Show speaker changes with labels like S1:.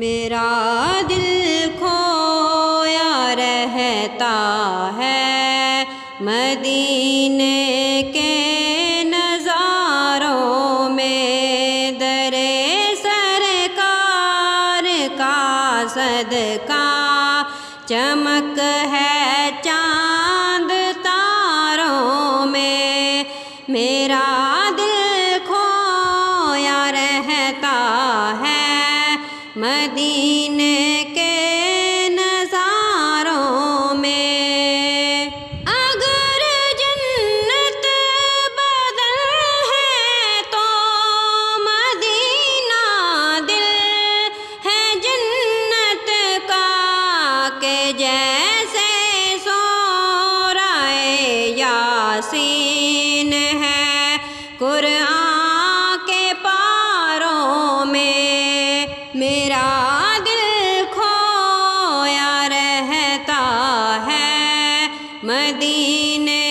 S1: मेरा दिल खोया रहता है मदीने के नज़ारों में। दरे सरकार का सदका चमक है चांद तारों में। मेरा दिल खोया रहता है मदीने के नज़ारों में। अगर जन्नत बदल है तो मदीना दिल है जन्नत का, के जैसे सूरह यासीन है कुरान के पारों में। मेरा दिल खोया रहता है मदीने